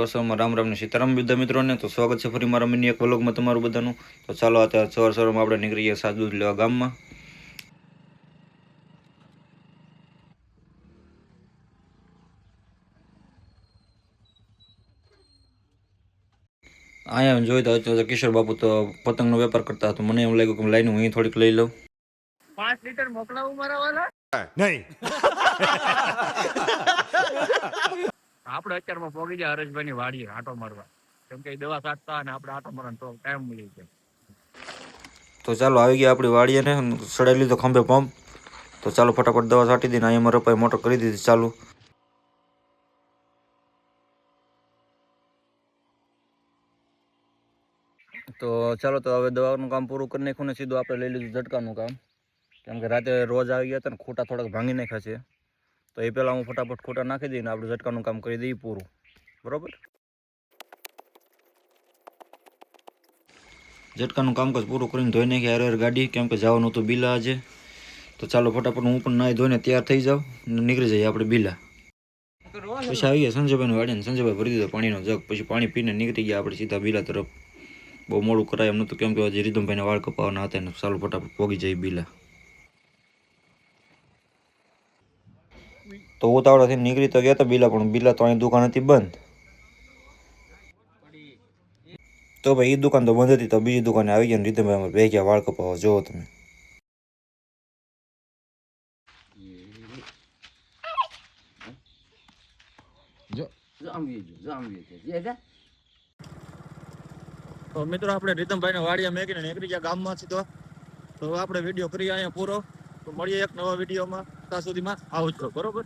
સવારમાં રામ રામ ને સીતારામ બધા મિત્રોને. તો સ્વાગત છે ફરી મારા મિની એક વ્લોગમાં તમારું બધાનું. તો ચાલો અત્યારે સવારમાં આપણે નીકળી ગયા સાદું દૂધ લેવા ગામમાં. અહીંયા જોઈ તો કિશોર બાપુ તો પતંગનો વેપાર કરતા હતા. મને એમ લાગ્યું કે લાઈને હું અહીં થોડીક લઈ લઉં. 5 લીટર મોકલાવું મારા વાલા નહીં. આપણે અત્યારમાં પોગી જાય હરેશભાઈ ની વાડીએ આટો મારવા, કેમ કે દવા કાઢતા અને આપણે આટો મારવાનો તો ટાઈમ મળી જાય. તો ચાલો આવી ગયા આપણી વાડીએ ને સડાઈ લીધો ખંભે પંપ. તો ચાલો ફટાફટ દવા છાંટી દઈને અહીંયા મારા પાસે મોટર કરી દીધી ચાલુ. તો ચાલો તો હવે દવાનું કામ પૂરું કરી નાખ્યું ને સીધું આપણે લઈ લીધું ઝટકાનું કામ. કેમ કે રાતે રોજ આવી ગયા હતા ને ખોટા થોડાક ભાંગી નાખ્યા છે. તો એ પહેલાં હું ફટાફટ ખોટા નાખી દઈને આપણે ઝટકાનું કામ કરી દઈએ પૂરું. બરાબર, ઝટકાનું કામકાજ પૂરું કરીને ધોઈ નાખી હારે ગાડી, કેમ કે જવાનું હતું બીલા આજે. તો ચાલો ફટાફટ હું પણ નાહી ધોઈને તૈયાર થઈ જાઉં અને નીકળી જઈએ આપણે બીલા. પછી આવી ગયા સંજયભાઈની વાડીને સંજયભાઈ ભરી દીધો પાણીનો જગ. પછી પાણી પીને નીકળી ગયા આપણે સીધા બીલા તરફ. બહુ મોડું કરાય એમ નહોતું, કેમ કે હજી રીધમભાઈને વાળ કપાવવાના હતા ને. ચાલો ફટાફટ પોગી જઈએ બીલા. તો ઉતાવળાથી નીકળી તો ગયા હતા બીલા, પણ બીલા તો અહીં દુકાન હતી બંધ. તો ભાઈ એ દુકાન તો બંધ હતી, તો બીજી દુકાને આવી ગયા ને રીધમભાઈ અમારે બે ગયા વાળ કપાવવા. જોવો તમે. તો મિત્રો આપણે રીતમભાઈ ને વાડીએ મેકીને નીકળી ગયા ગામમાંથી. તો આપણે વિડીયો કરીએ અહીંયા પૂરો. તો મળીએ એક નવા વિડીયોમાં. ત્યાં સુધીમાં આવજો. બરોબર.